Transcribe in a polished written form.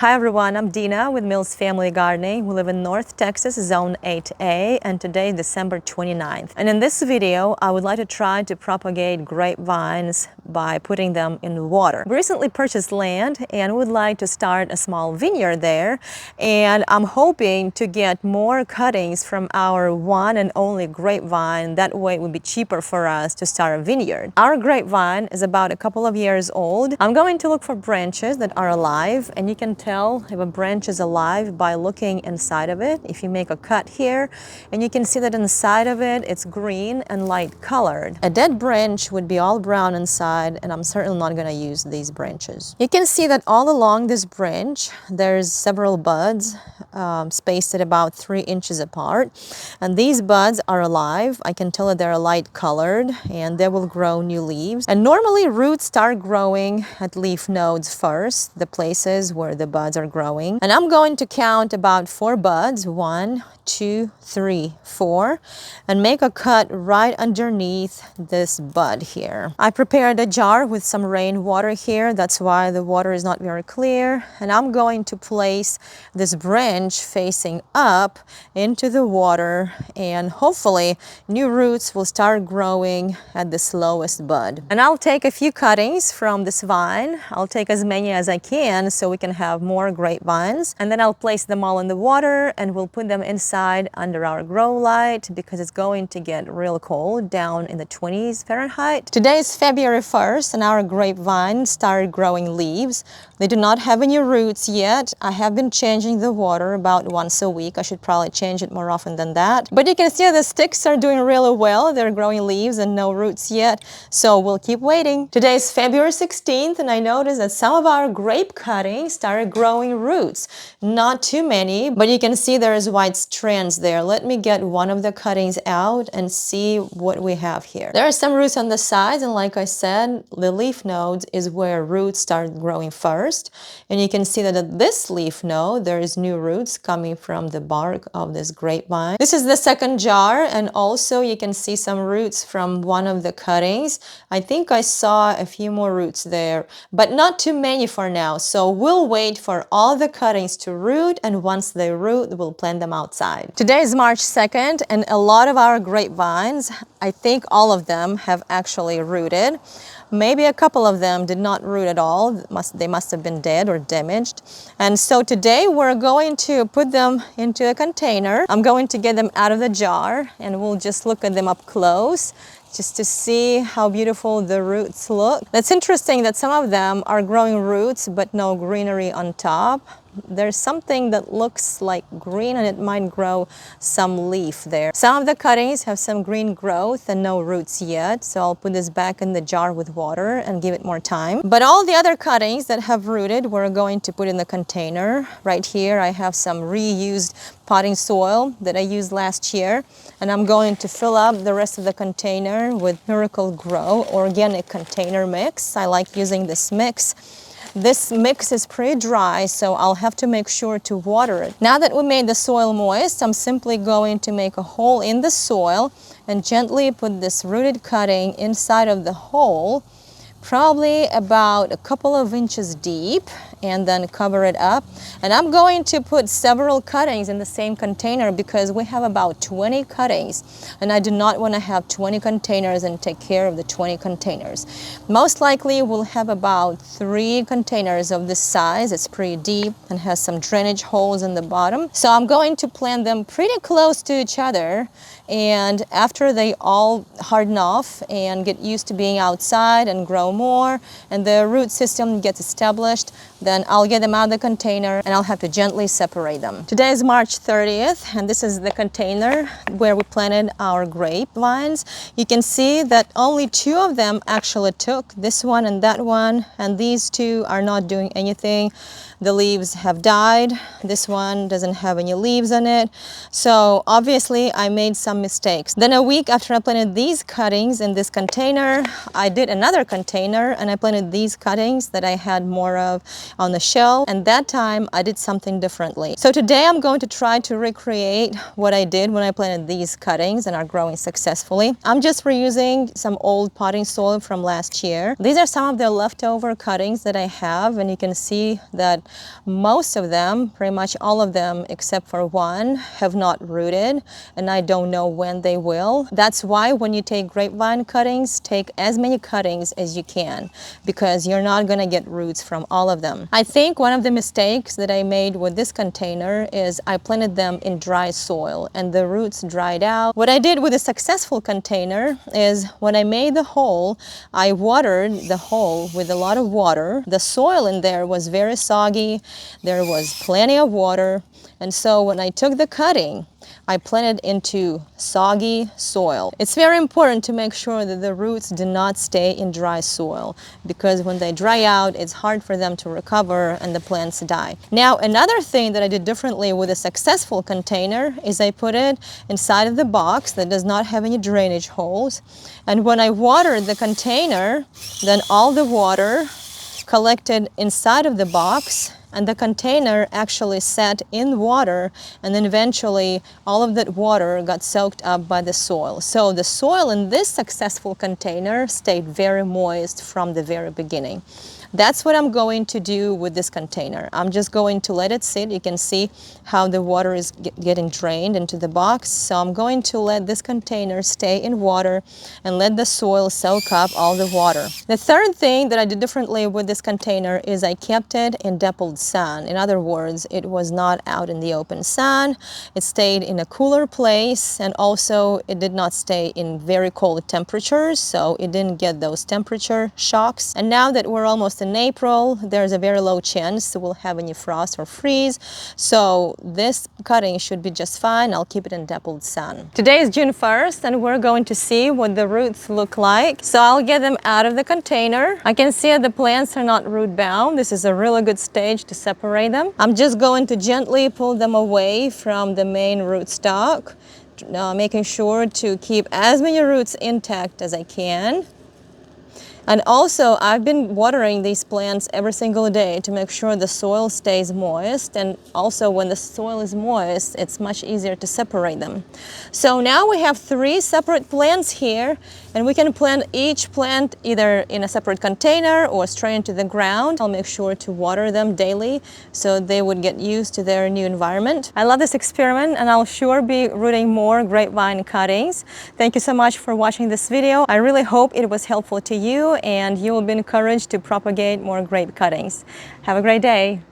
Hi everyone, I'm Dina with Mills Family Gardening. We live in North Texas, Zone 8A, and today is December 29th. And in this video, I would like to try to propagate grapevines by putting them in water. We recently purchased land and would like to start a small vineyard there. And I'm hoping to get more cuttings from our one and only grapevine. That way it would be cheaper for us to start a vineyard. Our grapevine is about a couple of years old. I'm going to look for branches that are alive, and you can tell if a branch is alive by looking inside of it. If you make a cut here, and you can see that inside of it, it's green and light colored. A dead branch would be all brown inside, and I'm certainly not going to use these branches. You can see that all along this branch, there's several buds spaced at about 3 inches apart. And these buds are alive. I can tell that they're light colored, and they will grow new leaves. And normally roots start growing at leaf nodes first, the places where the buds are growing. And I'm going to count about 4 buds, 1, 2, 3, 4, and make a cut right underneath this bud here. I prepared a jar with some rainwater here. That's why the water is not very clear. And I'm going to place this branch facing up into the water, and hopefully new roots will start growing at this lowest bud. And I'll take a few cuttings from this vine. I'll take as many as I can so we can have more grapevines. And then I'll place them all in the water, and we'll put them inside under our grow light because it's going to get real cold, down in the 20s Fahrenheit. Today is February 1st, and our grapevine started growing leaves. They do not have any roots yet. I have been changing the water about once a week. I should probably change it more often than that. But you can see the sticks are doing really well. They're growing leaves and no roots yet, so we'll keep waiting. Today is February 16th, and I noticed that some of our grape cuttings started growing roots. Not too many, but you can see there's white strands there. Let me get one of the cuttings out and see what we have here. There are some roots on the sides, and like I said, the leaf nodes is where roots start growing first. And you can see that at this leaf node, there is new roots coming from the bark of this grapevine. This is the second jar, and also you can see some roots from one of the cuttings. I think I saw a few more roots there, but not too many for now. So we'll wait for all the cuttings to root, and once they root, we'll plant them outside. Today is March 2nd, and a lot of our grapevines, I think all of them, have actually rooted. Maybe a couple of them did not root at all. They must have been dead or damaged. And so today we're going to put them into a container. I'm going to get them out of the jar, and we'll just look at them up close just to see how beautiful the roots look. That's interesting that some of them are growing roots but no greenery on top. There's something that looks like green, and it might grow some leaf there. Some of the cuttings have some green growth and no roots yet, so I'll put this back in the jar with water and give it more time. But all the other cuttings that have rooted, we're going to put in the container. Right here I have some reused potting soil that I used last year, and I'm going to fill up the rest of the container with Miracle Grow organic container mix. I like using this mix. This mix is pretty dry, so I'll have to make sure to water it. Now that we made the soil moist, I'm simply going to make a hole in the soil and gently put this rooted cutting inside of the hole, probably about a couple of inches deep, and then cover it up. And I'm going to put several cuttings in the same container because we have about 20 cuttings, and I do not want to have 20 containers and take care of the 20 containers. Most likely we'll have about 3 containers of this size. It's pretty deep and has some drainage holes in the bottom. So I'm going to plant them pretty close to each other, and after they all harden off and get used to being outside and grow more, and the root system gets established, then I'll get them out of the container and I'll have to gently separate them. Today is March 30th, and this is the container where we planted our grapevines. You can see that only 2 of them actually took, this one and that one, and these 2 are not doing anything. The leaves have died. This one doesn't have any leaves on it. So obviously I made some mistakes. Then a week after I planted these cuttings in this container, I did another container and I planted these cuttings that I had more of on the shelf. And that time I did something differently. So today I'm going to try to recreate what I did when I planted these cuttings and are growing successfully. I'm just reusing some old potting soil from last year. These are some of the leftover cuttings that I have, and you can see that Most of them, pretty much all of them except for one, have not rooted, and I don't know when they will. That's why when you take grapevine cuttings, take as many cuttings as you can, because you're not going to get roots from all of them. I think one of the mistakes that I made with this container is I planted them in dry soil and the roots dried out. What I did with a successful container is when I made the hole, I watered the hole with a lot of water. The soil in there was very soggy. There was plenty of water. And so when I took the cutting, I planted into soggy soil. It's very important to make sure that the roots do not stay in dry soil, because when they dry out, it's hard for them to recover and the plants die. Now, another thing that I did differently with a successful container is I put it inside of the box that does not have any drainage holes. And when I watered the container, then all the water collected inside of the box, and the container actually sat in water, and then eventually all of that water got soaked up by the soil. So the soil in this successful container stayed very moist from the very beginning. That's what I'm going to do with this container. I'm just going to let it sit. You can see how the water is getting drained into the box. So I'm going to let this container stay in water and let the soil soak up all the water. The third thing that I did differently with this container is I kept it in dappled sun. In other words, it was not out in the open sun. It stayed in a cooler place, and also it did not stay in very cold temperatures, so it didn't get those temperature shocks. And now that we're almost in April, there's a very low chance that we'll have any frost or freeze, so this cutting should be just fine. I'll keep it in dappled sun. Today is June 1st, and we're going to see what the roots look like. So I'll get them out of the container. I can see that the plants are not root bound. This is a really good stage to separate them. I'm just going to gently pull them away from the main rootstock, making sure to keep as many roots intact as I can. And also, I've been watering these plants every single day to make sure the soil stays moist. And also, when the soil is moist, it's much easier to separate them. So now we have 3 separate plants here, and we can plant each plant either in a separate container or straight into the ground. I'll make sure to water them daily so they would get used to their new environment. I love this experiment, and I'll sure be rooting more grapevine cuttings. Thank you so much for watching this video. I really hope it was helpful to you, and you will be encouraged to propagate more grape cuttings. Have a great day.